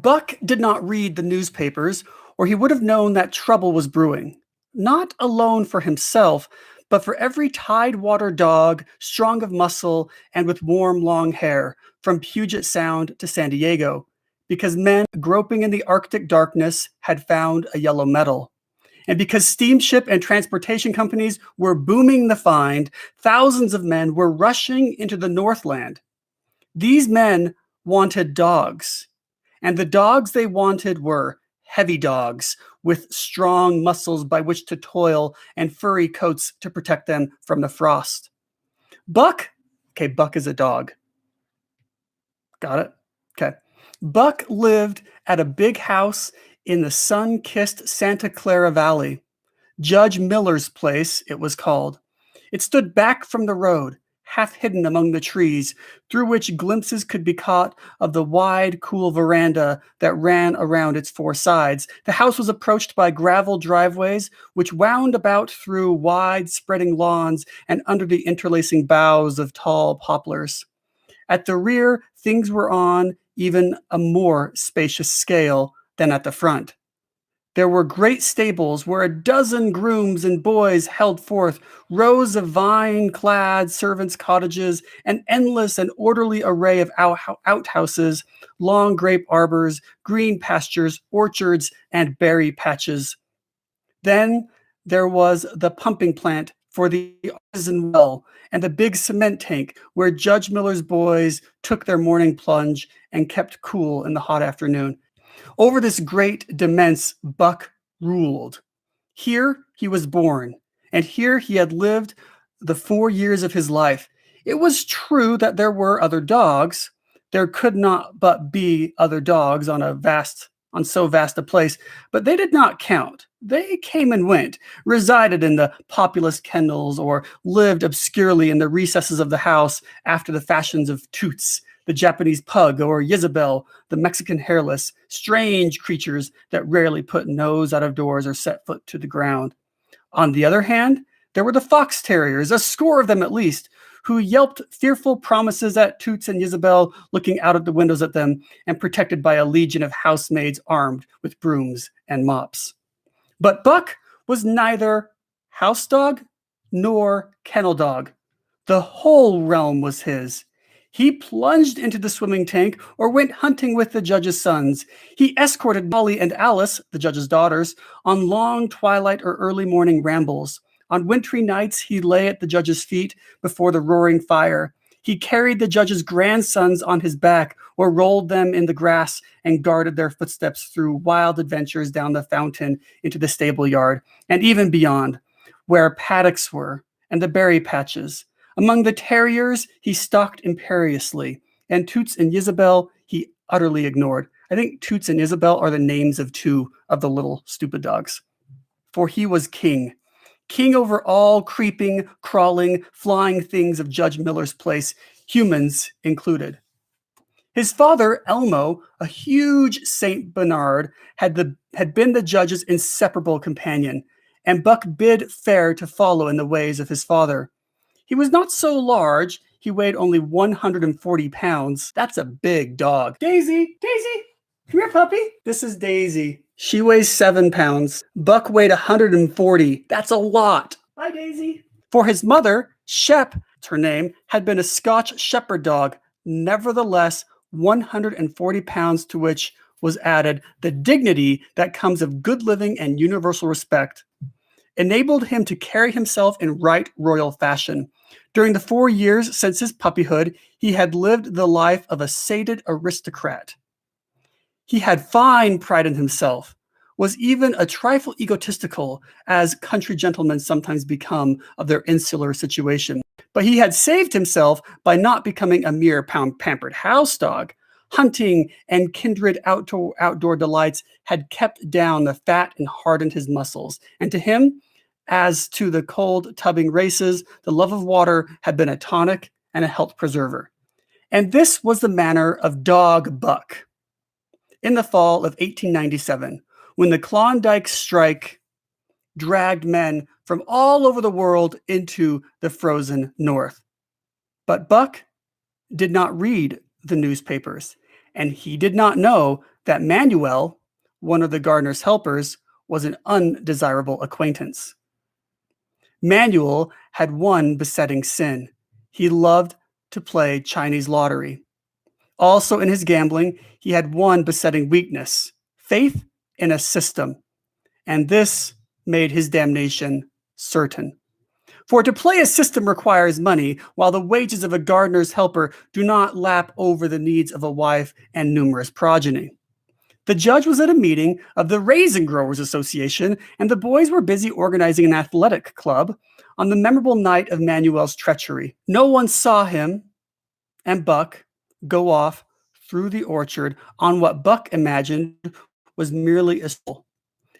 Buck did not read the newspapers, or he would have known that trouble was brewing. Not alone for himself, but for every tidewater dog, strong of muscle and with warm, long hair, from Puget Sound to San Diego, because men groping in the Arctic darkness had found a yellow metal. And because steamship and transportation companies were booming the find, thousands of men were rushing into the Northland. These men wanted dogs, and the dogs they wanted were heavy dogs with strong muscles by which to toil and furry coats to protect them from the frost. Buck, okay, Buck is a dog. Got it? Okay. Buck lived at a big house in the sun kissed Santa Clara Valley. Judge Miller's place, it was called. It stood back from the road, half hidden among the trees, through which glimpses could be caught of the wide, cool veranda that ran around its four sides. The house was approached by gravel driveways, which wound about through wide, spreading lawns and under the interlacing boughs of tall poplars. At the rear, things were on even a more spacious scale than at the front. There were great stables where a dozen grooms and boys held forth, rows of vine-clad servants' cottages, an endless and orderly array of outhouses, long grape arbors, green pastures, orchards, and berry patches. Then there was the pumping plant for the artisan well and the big cement tank where Judge Miller's boys took their morning plunge and kept cool in the hot afternoon. Over this great demesne Buck ruled. Here he was born, and here he had lived the 4 years of his life. It was true that there were other dogs. There could not but be other dogs on so vast a place, but they did not count. They came and went, resided in the populous kennels, or lived obscurely in the recesses of the house after the fashions of Toots, the Japanese pug, or Isabel, the Mexican hairless, strange creatures that rarely put nose out of doors or set foot to the ground. On the other hand, there were the fox terriers, a score of them at least, who yelped fearful promises at Toots and Isabel, looking out of the windows at them and protected by a legion of housemaids armed with brooms and mops. But Buck was neither house dog nor kennel dog. The whole realm was his. He plunged into the swimming tank or went hunting with the judge's sons. He escorted Molly and Alice, the judge's daughters, on long twilight or early morning rambles. On wintry nights, he lay at the judge's feet before the roaring fire. He carried the judge's grandsons on his back or rolled them in the grass and guarded their footsteps through wild adventures down the fountain into the stable yard and even beyond, where paddocks were and the berry patches. Among the terriers, he stalked imperiously, and Toots and Isabel he utterly ignored. I think Toots and Isabel are the names of two of the little stupid dogs. For he was king. King over all creeping, crawling, flying things of Judge Miller's place, humans included. His father, Elmo, a huge Saint Bernard, had been the judge's inseparable companion, and Buck bid fair to follow in the ways of his father. He was not so large. He weighed only 140 pounds. That's a big dog. Daisy, come here, puppy. This is Daisy. She weighs 7 pounds. Buck weighed 140. That's a lot. Hi, Daisy. For his mother, Shep, her name, had been a Scotch shepherd dog. Nevertheless, 140 pounds, to which was added the dignity that comes of good living and universal respect, enabled him to carry himself in right royal fashion. During the 4 years since his puppyhood, he had lived the life of a sated aristocrat. He had fine pride in himself, was even a trifle egotistical, as country gentlemen sometimes become of their insular situation. But he had saved himself by not becoming a mere pampered house dog. Hunting and kindred outdoor delights had kept down the fat and hardened his muscles. And to him, as to the cold tubbing races, the love of water had been a tonic and a health preserver. And this was the manner of Dog Buck. In the fall of 1897, when the Klondike strike dragged men from all over the world into the frozen north. But Buck did not read the newspapers, and he did not know that Manuel, one of the gardener's helpers, was an undesirable acquaintance. Manuel had one besetting sin. He loved to play Chinese lottery. Also, in his gambling, he had one besetting weakness: faith in a system, and this made his damnation certain. For to play a system requires money, while the wages of a gardener's helper do not lap over the needs of a wife and numerous progeny. The judge was at a meeting of the Raisin Growers Association, and the boys were busy organizing an athletic club on the memorable night of Manuel's treachery. No one saw him and Buck go off through the orchard on what Buck imagined was merely a stroll.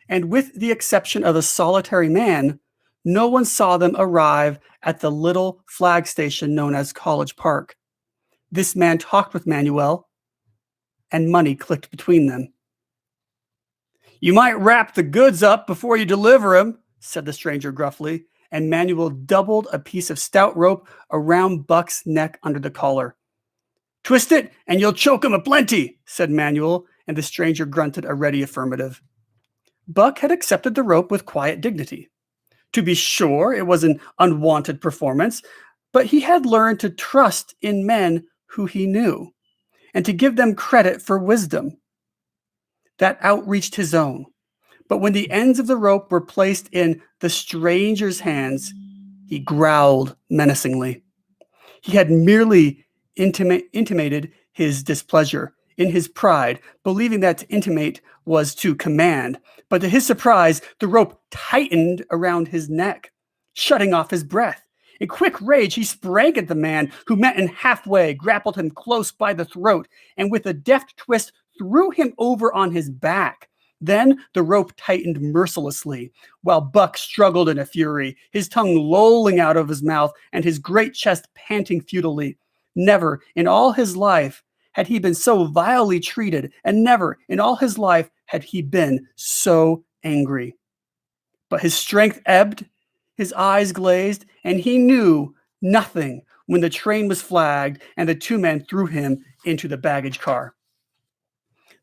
And with the exception of a solitary man, no one saw them arrive at the little flag station known as College Park. This man talked with Manuel, and money clicked between them. "You might wrap the goods up before you deliver 'em," said the stranger gruffly, and Manuel doubled a piece of stout rope around Buck's neck under the collar. "Twist it, and you'll choke 'em aplenty," said Manuel, and the stranger grunted a ready affirmative. Buck had accepted the rope with quiet dignity. To be sure, it was an unwanted performance, but he had learned to trust in men who he knew, and to give them credit for wisdom that outreached his own. But when the ends of the rope were placed in the stranger's hands, he growled menacingly. He had merely intimated his displeasure in his pride, believing that to intimate was to command. But to his surprise, the rope tightened around his neck, shutting off his breath. In quick rage, he sprang at the man, who met him halfway, grappled him close by the throat, and with a deft twist threw him over on his back. Then the rope tightened mercilessly, while Buck struggled in a fury, his tongue lolling out of his mouth and his great chest panting futilely. Never in all his life had he been so vilely treated, and never in all his life had he been so angry. But his strength ebbed, his eyes glazed, and he knew nothing when the train was flagged and the two men threw him into the baggage car.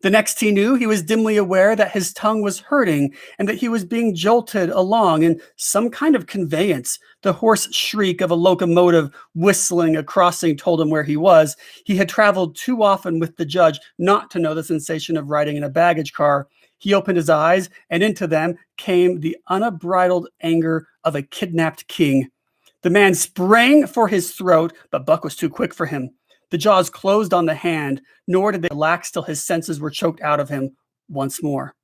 The next he knew, he was dimly aware that his tongue was hurting and that he was being jolted along in some kind of conveyance. The hoarse shriek of a locomotive whistling a crossing told him where he was. He had traveled too often with the judge not to know the sensation of riding in a baggage car. He opened his eyes, and into them came the unbridled anger of a kidnapped king. The man sprang for his throat, but Buck was too quick for him. The jaws closed on the hand, nor did they relax till his senses were choked out of him once more.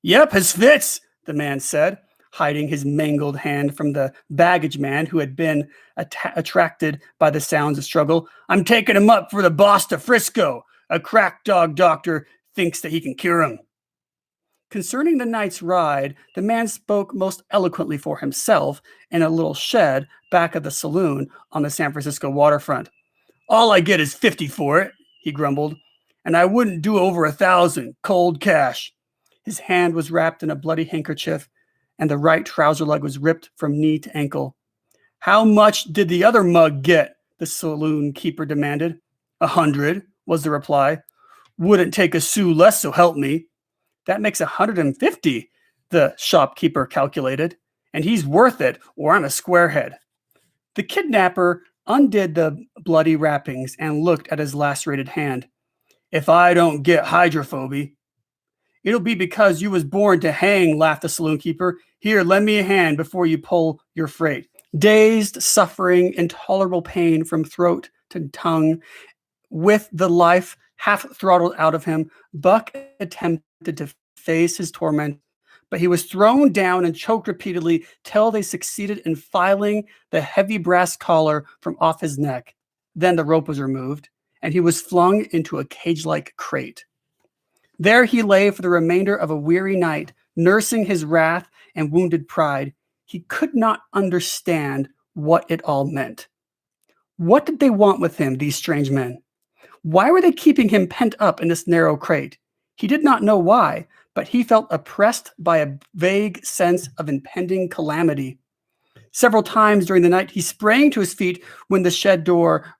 "Yep, his fits," the man said, hiding his mangled hand from the baggage man who had been attracted by the sounds of struggle. "I'm taking him up for the boss to Frisco. A crack dog doctor thinks that he can cure him." Concerning the night's ride, the man spoke most eloquently for himself in a little shed back of the saloon on the San Francisco waterfront. "All I get is 50 for it," he grumbled, "and I wouldn't do over 1,000, cold cash." His hand was wrapped in a bloody handkerchief, and the right trouser leg was ripped from knee to ankle. "How much did the other mug get?" the saloon keeper demanded. 100, was the reply. "Wouldn't take a sou less, so help me." "That makes 150, the shopkeeper calculated, "and he's worth it, or I'm a squarehead." The kidnapper undid the bloody wrappings and looked at his lacerated hand. "If I don't get hydrophoby, it'll be because you was born to hang," laughed the saloon keeper. "Here, lend me a hand before you pull your freight." Dazed, suffering intolerable pain from throat to tongue, with the life half throttled out of him, Buck attempted to face his torment, but he was thrown down and choked repeatedly till they succeeded in filing the heavy brass collar from off his neck. Then the rope was removed, and he was flung into a cage-like crate. There he lay for the remainder of a weary night, nursing his wrath and wounded pride. He could not understand what it all meant. What did they want with him, these strange men? Why were they keeping him pent up in this narrow crate? He did not know why, but he felt oppressed by a vague sense of impending calamity. Several times during the night, he sprang to his feet when the shed door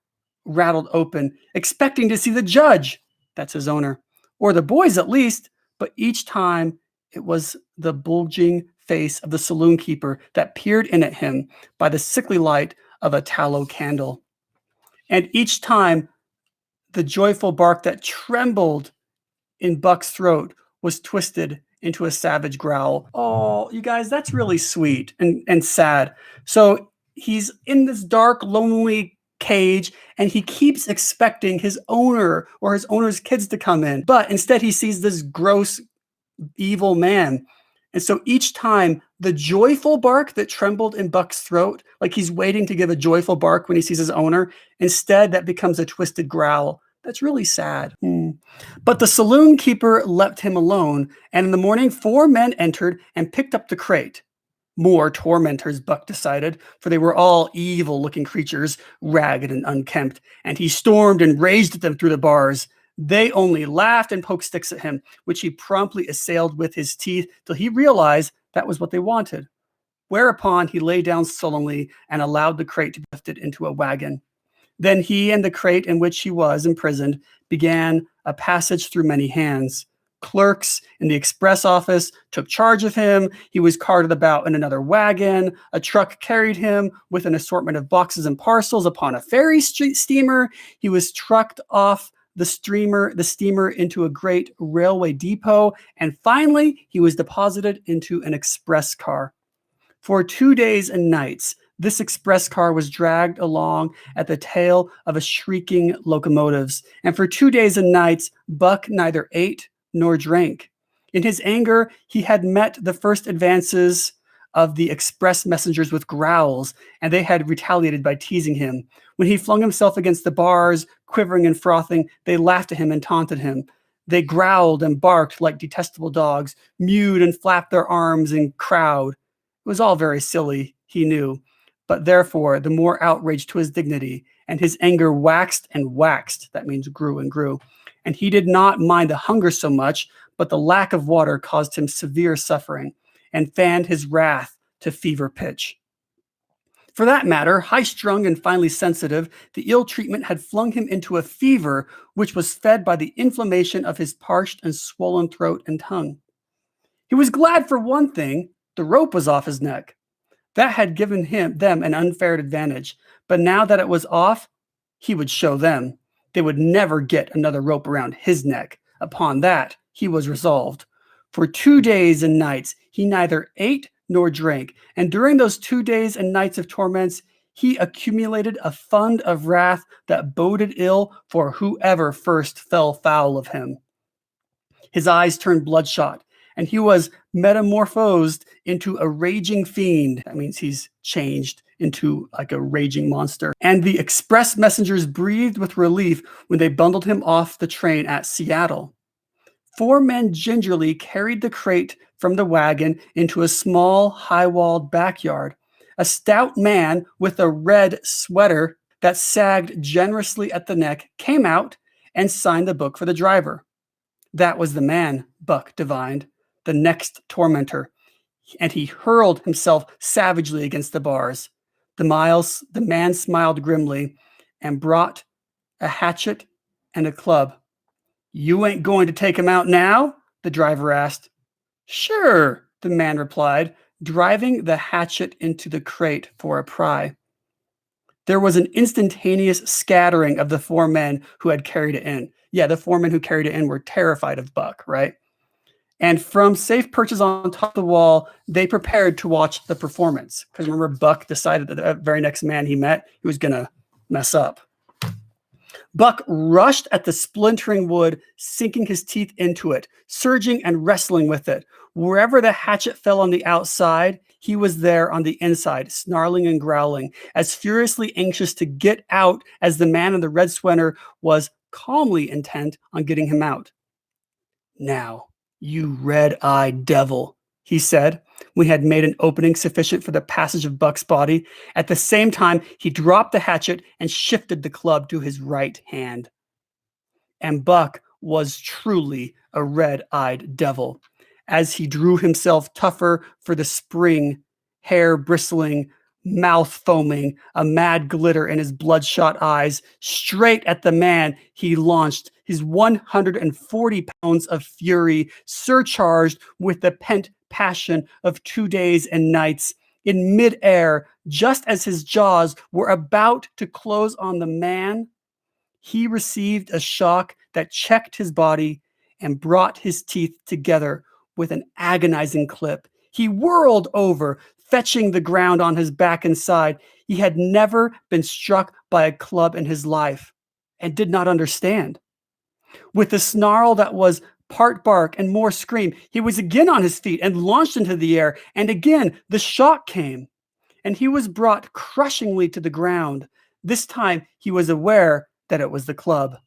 rattled open, expecting to see the judge, that's his owner, or the boys at least, but each time it was the bulging face of the saloon keeper that peered in at him by the sickly light of a tallow candle. And each time the joyful bark that trembled in Buck's throat was twisted into a savage growl. Oh, you guys, that's really sweet and sad. So he's in this dark, lonely cage and he keeps expecting his owner or his owner's kids to come in. But instead, he sees this gross, evil man. And so each time the joyful bark that trembled in Buck's throat, like he's waiting to give a joyful bark when he sees his owner, instead that becomes a twisted growl. That's really sad. But the saloon keeper left him alone, and in the morning 4 men entered and picked up the crate. More tormentors, Buck decided, for they were all evil-looking creatures, ragged and unkempt, and he stormed and raged at them through the bars. They only laughed and poked sticks at him, which he promptly assailed with his teeth till he realized that was what they wanted. Whereupon he lay down sullenly and allowed the crate to be lifted into a wagon. Then he and the crate in which he was imprisoned began a passage through many hands. Clerks in the express office took charge of him. He was carted about in another wagon. A truck carried him with an assortment of boxes and parcels upon a ferry steamer. He was trucked off the steamer into a great railway depot, and finally he was deposited into an express car. For 2 days and nights, this express car was dragged along at the tail of a shrieking locomotives, and for 2 days and nights, Buck neither ate nor drank. In his anger, he had met the first advances of the express messengers with growls, and they had retaliated by teasing him. When he flung himself against the bars, quivering and frothing, they laughed at him and taunted him. They growled and barked like detestable dogs, mewed and flapped their arms and crowed. It was all very silly, he knew, but therefore the more outrage to his dignity, and his anger waxed and waxed, that means grew and grew, and he did not mind the hunger so much, but the lack of water caused him severe suffering, and fanned his wrath to fever pitch. For that matter, high-strung and finely sensitive, the ill treatment had flung him into a fever which was fed by the inflammation of his parched and swollen throat and tongue. He was glad for one thing, the rope was off his neck. That had given them an unfair advantage, but now that it was off, he would show them. They would never get another rope around his neck. Upon that, he was resolved. For 2 days and nights, he neither ate nor drank, and during those 2 days and nights of torments, he accumulated a fund of wrath that boded ill for whoever first fell foul of him. His eyes turned bloodshot, and he was metamorphosed into a raging fiend. That means he's changed into like a raging monster. And the express messengers breathed with relief when they bundled him off the train at Seattle. 4 men gingerly carried the crate from the wagon into a small, high-walled backyard. A stout man with a red sweater that sagged generously at the neck came out and signed the book for the driver. That was the man, Buck divined, the next tormentor, and he hurled himself savagely against the bars. The man smiled grimly and brought a hatchet and a club. "You ain't going to take him out now?" the driver asked. "Sure," the man replied, driving the hatchet into the crate for a pry. There was an instantaneous scattering of the 4 men who had carried it in. Yeah, the 4 men who carried it in were terrified of Buck, right? And from safe perches on top of the wall, they prepared to watch the performance. Because remember, Buck decided that the very next man he met, he was going to mess up. Buck rushed at the splintering wood, sinking his teeth into it, surging and wrestling with it. Wherever the hatchet fell on the outside, he was there on the inside, snarling and growling, as furiously anxious to get out as the man in the red sweater was calmly intent on getting him out. "Now, you red-eyed devil," he said, when he had made an opening sufficient for the passage of Buck's body. At the same time, he dropped the hatchet and shifted the club to his right hand. And Buck was truly a red-eyed devil. As he drew himself tougher for the spring, hair bristling, mouth foaming, a mad glitter in his bloodshot eyes. Straight at the man he launched his 140 pounds of fury, surcharged with the pent passion of 2 days and nights. In midair, just as his jaws were about to close on the man, he received a shock that checked his body and brought his teeth together with an agonizing clip. He whirled over, fetching the ground on his back and side. He had never been struck by a club in his life and did not understand. With a snarl that was part bark and more scream, he was again on his feet and launched into the air, and again the shock came, and he was brought crushingly to the ground. This time he was aware that it was the club.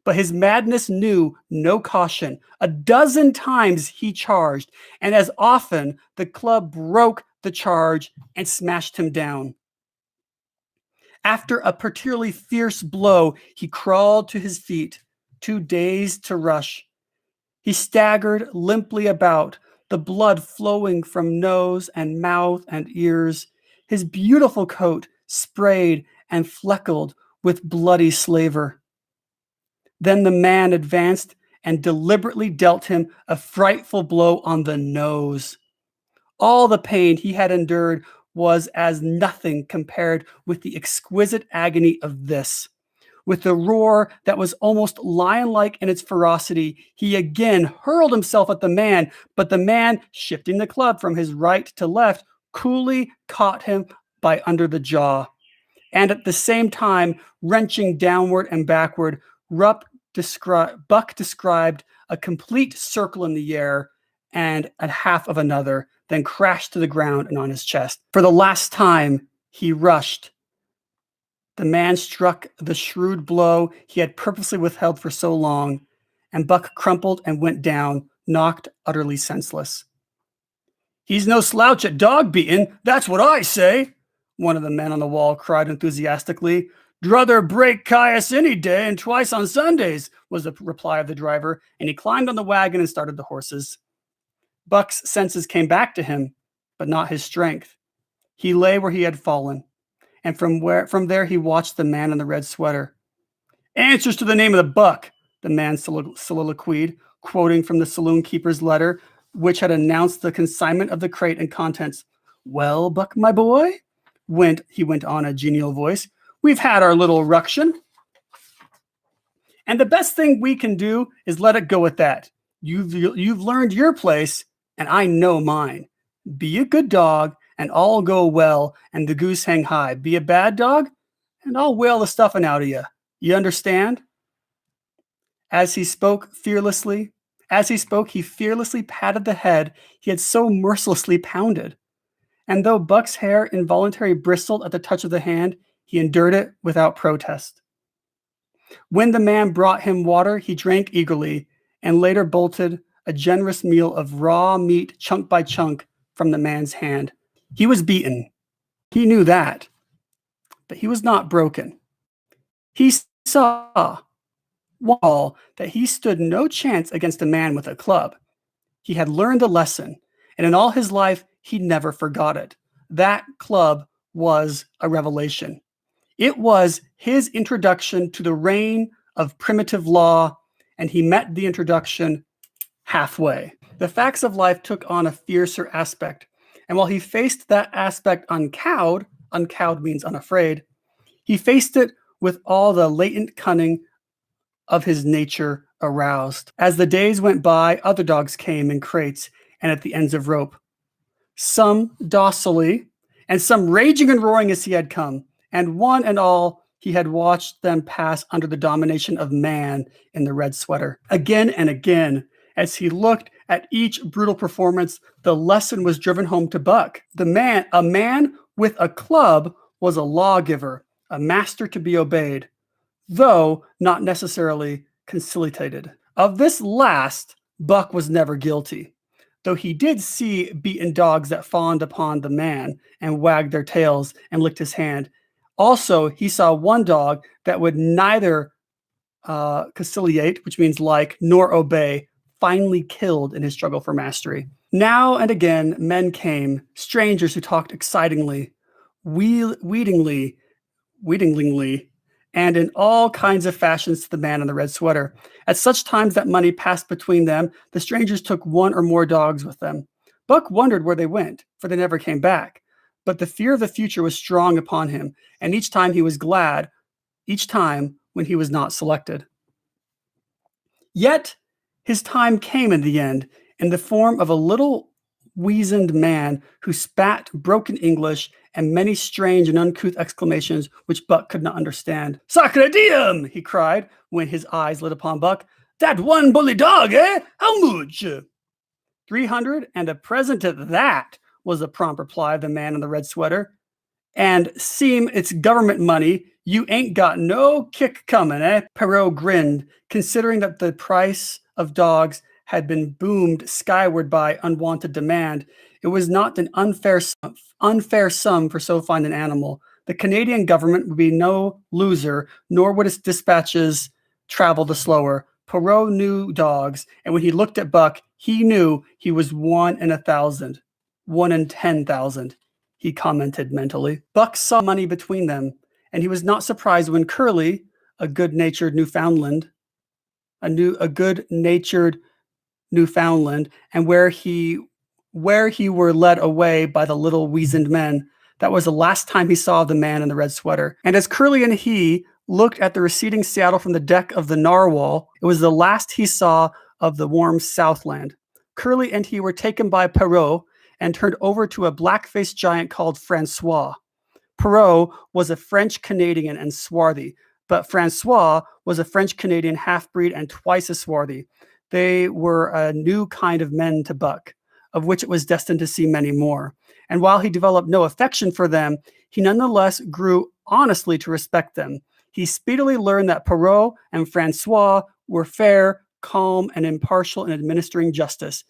But his madness knew no caution. A dozen times he charged, and as often the club broke the charge and smashed him down. After a particularly fierce blow, he crawled to his feet, too dazed to rush. He staggered limply about, the blood flowing from nose and mouth and ears, his beautiful coat sprayed and fleckled with bloody slaver. Then the man advanced and deliberately dealt him a frightful blow on the nose. All the pain he had endured was as nothing compared with the exquisite agony of this. With a roar that was almost lion-like in its ferocity, he again hurled himself at the man, but the man, shifting the club from his right to left, coolly caught him by under the jaw. And at the same time, wrenching downward and backward, Buck described a complete circle in the air and a half of another, then crashed to the ground and on his chest. For the last time, he rushed. The man struck the shrewd blow he had purposely withheld for so long, and Buck crumpled and went down, knocked utterly senseless. "He's no slouch at dog beating, that's what I say," one of the men on the wall cried enthusiastically. "Druther break Caius any day and twice on Sundays," was the reply of the driver, and he climbed on the wagon and started the horses. Buck's senses came back to him, but not his strength. He lay where he had fallen, and from there he watched the man in the red sweater. "Answers to the name of the buck," the man soliloquized, quoting from the saloon keeper's letter, which had announced the consignment of the crate and contents. "Well, Buck, my boy," he went on in a genial voice, "we've had our little ruction, and the best thing we can do is let it go at that. You've learned your place, and I know mine. Be a good dog, and all go well, and the goose hang high. Be a bad dog, and I'll whale the stuffing out of you. You understand?" As he spoke, he fearlessly patted the head he had so mercilessly pounded. And though Buck's hair involuntarily bristled at the touch of the hand, he endured it without protest. When the man brought him water, he drank eagerly, and later bolted a generous meal of raw meat chunk by chunk from the man's hand. He was beaten. He knew that. But he was not broken. He saw that he stood no chance against a man with a club. He had learned the lesson, and in all his life, he never forgot it. That club was a revelation. It was his introduction to the reign of primitive law, and he met the introduction halfway. The facts of life took on a fiercer aspect, and while he faced that aspect uncowed means unafraid, he faced it with all the latent cunning of his nature aroused. As the days went by, other dogs came in crates and at the ends of rope, some docilely, and some raging and roaring as he had come, and one and all he had watched them pass under the domination of man in the red sweater. Again and again, as he looked at each brutal performance, the lesson was driven home to Buck. A man with a club was a lawgiver, a master to be obeyed, though not necessarily conciliated. Of this last, Buck was never guilty, though he did see beaten dogs that fawned upon the man and wagged their tails and licked his hand. Also, he saw one dog that would neither conciliate, which means like, nor obey, finally killed in his struggle for mastery. Now and again, men came, strangers who talked excitingly. wheedlingly, wheedlingly, and in all kinds of fashions to the man in the red sweater. At such times that money passed between them, the strangers took one or more dogs with them. Buck wondered where they went, for they never came back. But the fear of the future was strong upon him, and each time he was glad, each time when he was not selected. Yet his time came in the end, in the form of a little weazened man who spat broken English and many strange and uncouth exclamations which Buck could not understand. "Sacre diem!" he cried, when his eyes lit upon Buck. "That one bully dog, eh? How much?" 300 and a present at that, was the prompt reply of the man in the red sweater. "And seem it's government money, you ain't got no kick coming, eh?" Perrault grinned, considering that the price of dogs had been boomed skyward by unwanted demand. It was not an unfair sum for so fine an animal. The Canadian government would be no loser, nor would its dispatches travel the slower. Perrault knew dogs, and when he looked at Buck, he knew he was 1 in 1,000. 1 in 10,000, he commented mentally. Buck saw money between them, and he was not surprised when Curly, a good-natured Newfoundland, and where he were led away by the little weazened men. That was the last time he saw the man in the red sweater. And as Curly and he looked at the receding Seattle from the deck of the Narwhal, it was the last he saw of the warm Southland. Curly and he were taken by Perrault and turned over to a black-faced giant called Francois. Perrault was a French-Canadian and swarthy, but Francois was a French-Canadian half-breed and twice as swarthy. They were a new kind of men to Buck, of which it was destined to see many more. And while he developed no affection for them, he nonetheless grew honestly to respect them. He speedily learned that Perrault and Francois were fair, calm, and impartial in administering justice,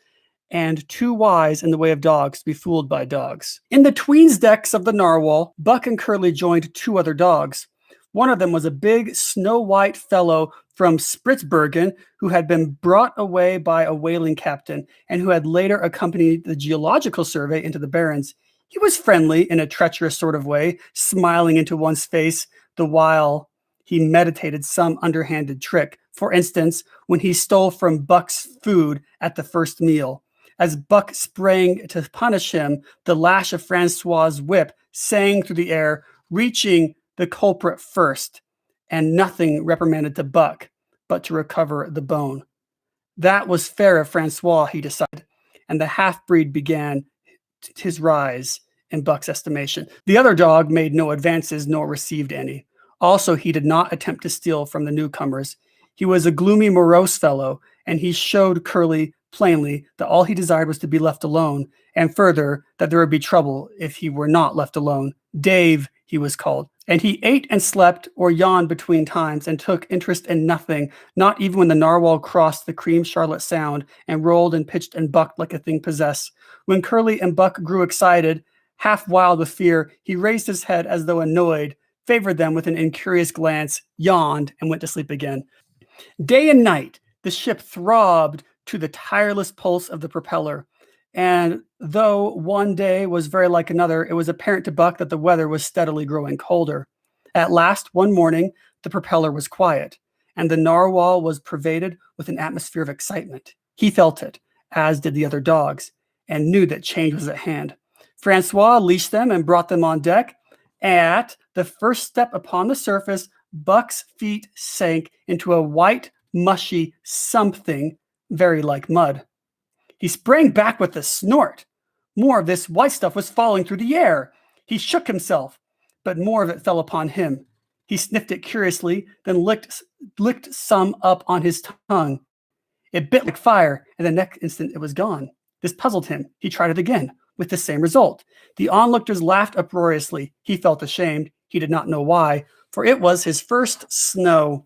and too wise in the way of dogs to be fooled by dogs. In the tweens decks of the Narwhal, Buck and Curly joined 2 other dogs. One of them was a big, snow-white fellow from Spitzbergen who had been brought away by a whaling captain and who had later accompanied the geological survey into the Barrens. He was friendly in a treacherous sort of way, smiling into one's face the while he meditated some underhanded trick. For instance, when he stole from Buck's food at the first meal. As Buck sprang to punish him, the lash of Francois's whip sang through the air, reaching the culprit first, and nothing reprimanded to Buck but to recover the bone. That was fair of Francois, he decided, and the half-breed began his rise in Buck's estimation. The other dog made no advances nor received any. Also, he did not attempt to steal from the newcomers. He was a gloomy, morose fellow, and he showed Curly plainly that all he desired was to be left alone, and further, that there would be trouble if he were not left alone. Dave, he was called, and he ate and slept or yawned between times and took interest in nothing, not even when the Narwhal crossed the Cream Charlotte Sound and rolled and pitched and bucked like a thing possessed. When Curly and Buck grew excited, half wild with fear, he raised his head as though annoyed, favored them with an incurious glance, yawned, and went to sleep again. Day and night, the ship throbbed to the tireless pulse of the propeller. And though one day was very like another, it was apparent to Buck that the weather was steadily growing colder. At last, one morning, the propeller was quiet, and the Narwhal was pervaded with an atmosphere of excitement. He felt it, as did the other dogs, and knew that change was at hand. Francois leashed them and brought them on deck. At the first step upon the surface, Buck's feet sank into a white, mushy something very like mud. He sprang back with a snort. More of this white stuff was falling through the air. He shook himself, but more of it fell upon him. He sniffed it curiously, then licked some up on his tongue. It bit like fire, and the next instant it was gone. This puzzled him. He tried it again, with the same result. The onlookers laughed uproariously. He felt ashamed. He did not know why, for it was his first snow.